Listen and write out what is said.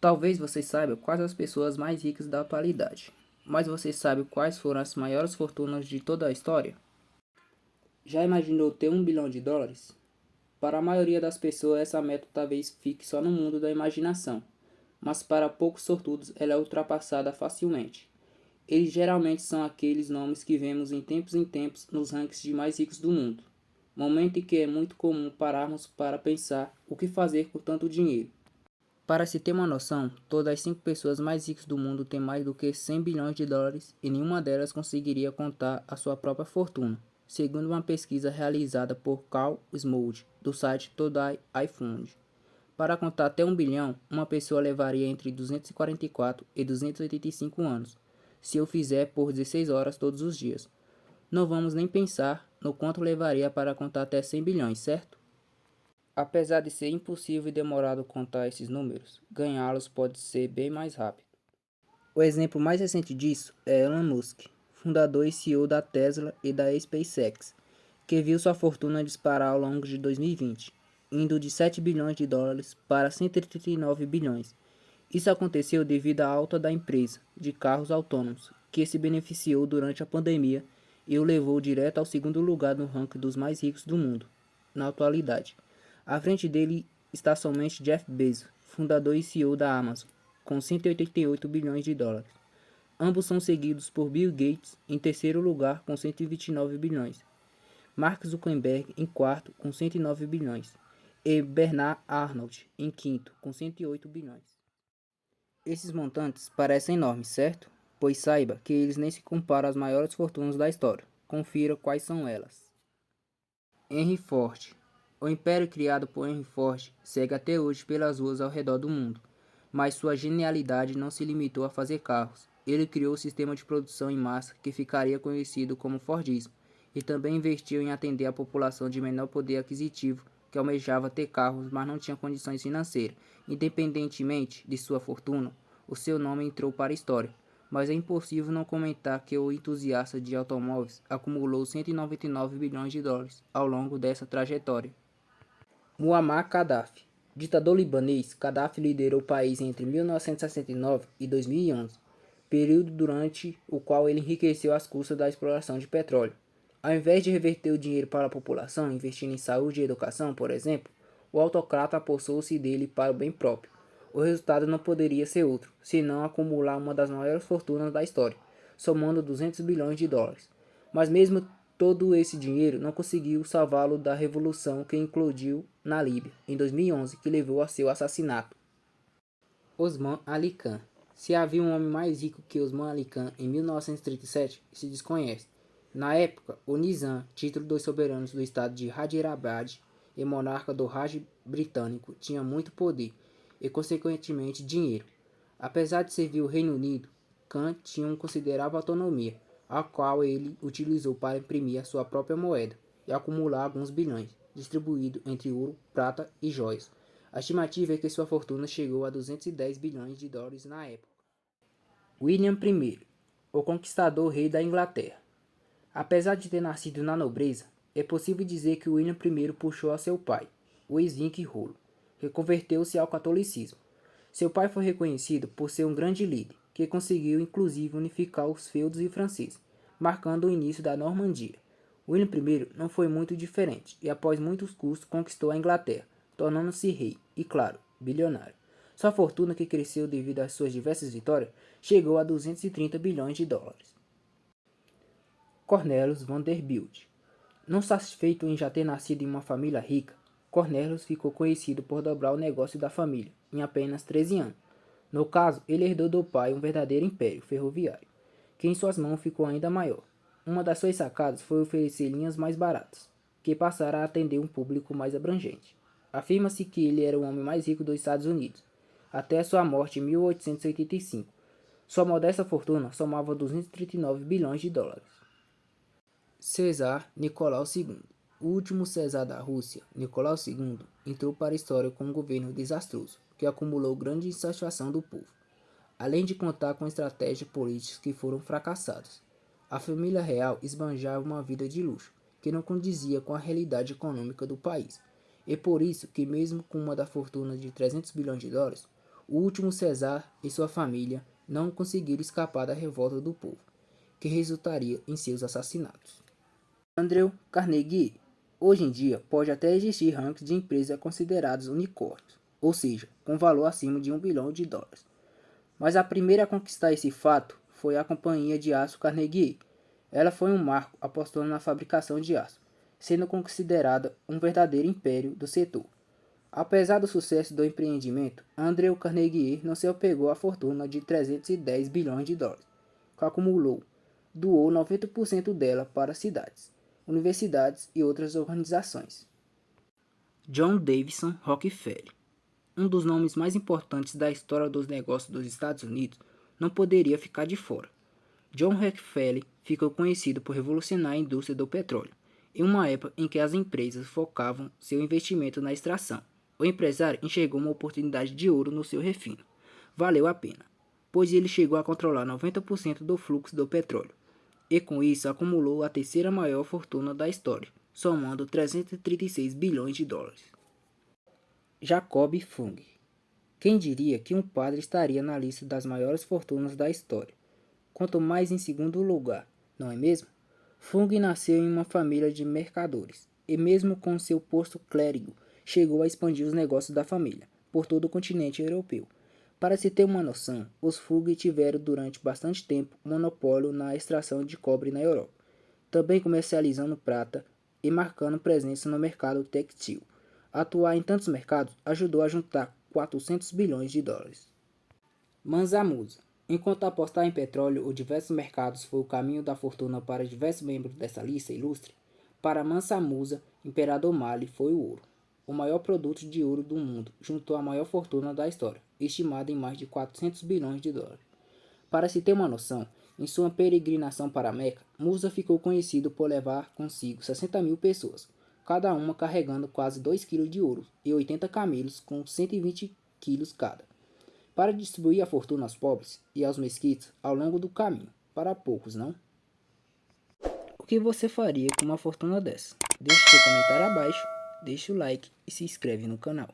Talvez você saiba quais as pessoas mais ricas da atualidade, mas você sabe quais foram as maiores fortunas de toda a história? Já imaginou ter US$ 1 bilhão? Para a maioria das pessoas, essa meta talvez fique só no mundo da imaginação, mas para poucos sortudos ela é ultrapassada facilmente. Eles geralmente são aqueles nomes que vemos em tempos nos rankings de mais ricos do mundo. Momento em que é muito comum pararmos para pensar o que fazer com tanto dinheiro. Para se ter uma noção, todas as 5 pessoas mais ricas do mundo têm mais do que US$ 100 bilhões e nenhuma delas conseguiria contar a sua própria fortuna, segundo uma pesquisa realizada por Carl Smold, do site Todai iFund. Para contar até 1 bilhão, uma pessoa levaria entre 244 e 285 anos, se eu fizer por 16 horas todos os dias. Não vamos nem pensar no quanto levaria para contar até 100 bilhões, certo? Apesar de ser impossível e demorado contar esses números, ganhá-los pode ser bem mais rápido. O exemplo mais recente disso é Elon Musk, fundador e CEO da Tesla e da SpaceX, que viu sua fortuna disparar ao longo de 2020, indo de US$ 7 bilhões para 139 bilhões. Isso aconteceu devido à alta da empresa de carros autônomos, que se beneficiou durante a pandemia e o levou direto ao segundo lugar no ranking dos mais ricos do mundo, na atualidade. À frente dele está somente Jeff Bezos, fundador e CEO da Amazon, com US$ 188 bilhões. Ambos são seguidos por Bill Gates em terceiro lugar com 129 bilhões, Mark Zuckerberg em quarto com 109 bilhões e Bernard Arnault em quinto com 108 bilhões. Esses montantes parecem enormes, certo? Pois saiba que eles nem se comparam às maiores fortunas da história. Confira quais são elas. Henry Ford. O império criado por Henry Ford segue até hoje pelas ruas ao redor do mundo, mas sua genialidade não se limitou a fazer carros. Ele criou o sistema de produção em massa que ficaria conhecido como Fordismo e também investiu em atender a população de menor poder aquisitivo que almejava ter carros, mas não tinha condições financeiras. Independentemente de sua fortuna, o seu nome entrou para a história, mas é impossível não comentar que o entusiasta de automóveis acumulou US$ 199 bilhões ao longo dessa trajetória. Muammar Gaddafi. Ditador libanês, Gaddafi liderou o país entre 1969 e 2011, período durante o qual ele enriqueceu às custas da exploração de petróleo. Ao invés de reverter o dinheiro para a população, investindo em saúde e educação, por exemplo, o autocrata apossou-se dele para o bem próprio. O resultado não poderia ser outro, senão acumular uma das maiores fortunas da história, somando US$ 200 bilhões. Mas mesmo todo esse dinheiro não conseguiu salvá-lo da revolução que eclodiu na Líbia em 2011, que levou a seu assassinato. Osman Ali Khan. Se havia um homem mais rico que Osman Ali Khan em 1937, se desconhece. Na época, o Nizam, título dos soberanos do estado de Hyderabad e monarca do Raj britânico, tinha muito poder e, consequentemente, dinheiro. Apesar de servir o Reino Unido, Khan tinha uma considerável autonomia, a qual ele utilizou para imprimir a sua própria moeda e acumular alguns bilhões, distribuído entre ouro, prata e joias. A estimativa é que sua fortuna chegou a US$ 210 bilhões na época. William I, o conquistador rei da Inglaterra. Apesar de ter nascido na nobreza, é possível dizer que William I puxou a seu pai, o ex-Viking Rollo, que converteu-se ao catolicismo. Seu pai foi reconhecido por ser um grande líder, que conseguiu inclusive unificar os feudos franceses, marcando o início da Normandia. William I não foi muito diferente e após muitos custos conquistou a Inglaterra, tornando-se rei e, claro, bilionário. Sua fortuna, que cresceu devido às suas diversas vitórias, chegou a US$ 230 bilhões. Cornelius Vanderbilt. Não satisfeito em já ter nascido em uma família rica, Cornelius ficou conhecido por dobrar o negócio da família em apenas 13 anos. No caso, ele herdou do pai um verdadeiro império ferroviário, que em suas mãos ficou ainda maior. Uma das suas sacadas foi oferecer linhas mais baratas, que passaram a atender um público mais abrangente. Afirma-se que ele era o homem mais rico dos Estados Unidos, até sua morte em 1885. Sua modesta fortuna somava US$ 239 bilhões. Cesar Nicolau II. O último Cesar da Rússia, Nicolau II, entrou para a história com um governo desastroso, que acumulou grande insatisfação do povo, além de contar com estratégias políticas que foram fracassadas. A família real esbanjava uma vida de luxo, que não condizia com a realidade econômica do país, e por isso que mesmo com uma da fortuna de US$ 300 bilhões, o último César e sua família não conseguiram escapar da revolta do povo, que resultaria em seus assassinatos. Andrew Carnegie. Hoje em dia, pode até existir rankings de empresas consideradas unicórnios, ou seja, com valor acima de $1 bilhão. Mas a primeira a conquistar esse fato foi a companhia de aço Carnegie. Ela foi um marco apostando na fabricação de aço, sendo considerada um verdadeiro império do setor. Apesar do sucesso do empreendimento, Andrew Carnegie não se apegou à fortuna de $310 bilhões, que acumulou. Doou 90% dela para cidades, universidades e outras organizações. John Davison Rockefeller, um dos nomes mais importantes da história dos negócios dos Estados Unidos, não poderia ficar de fora. John Rockefeller ficou conhecido por revolucionar a indústria do petróleo, em uma época em que as empresas focavam seu investimento na extração. O empresário enxergou uma oportunidade de ouro no seu refino. Valeu a pena, pois ele chegou a controlar 90% do fluxo do petróleo, e com isso acumulou a terceira maior fortuna da história, somando $336 bilhões. Jacob Fung. Quem diria que um padre estaria na lista das maiores fortunas da história? Quanto mais em segundo lugar, não é mesmo? Fung nasceu em uma família de mercadores, e mesmo com seu posto clérigo, chegou a expandir os negócios da família por todo o continente europeu. Para se ter uma noção, os Fung tiveram durante bastante tempo monopólio na extração de cobre na Europa, também comercializando prata e marcando presença no mercado textil. Atuar em tantos mercados ajudou a juntar $400 bilhões. Mansa Musa. Enquanto apostar em petróleo ou diversos mercados foi o caminho da fortuna para diversos membros dessa lista ilustre, para Mansa Musa, Imperador Mali foi o ouro. O maior produto de ouro do mundo, juntou a maior fortuna da história, estimada em mais de $400 bilhões. Para se ter uma noção, em sua peregrinação para Meca, Musa ficou conhecido por levar consigo 60 mil pessoas, cada uma carregando quase 2 kg de ouro e 80 camelos com 120 kg cada, para distribuir a fortuna aos pobres e aos mesquitos ao longo do caminho. Para poucos, não? O que você faria com uma fortuna dessa? Deixe seu comentário abaixo, deixe o like e se inscreve no canal.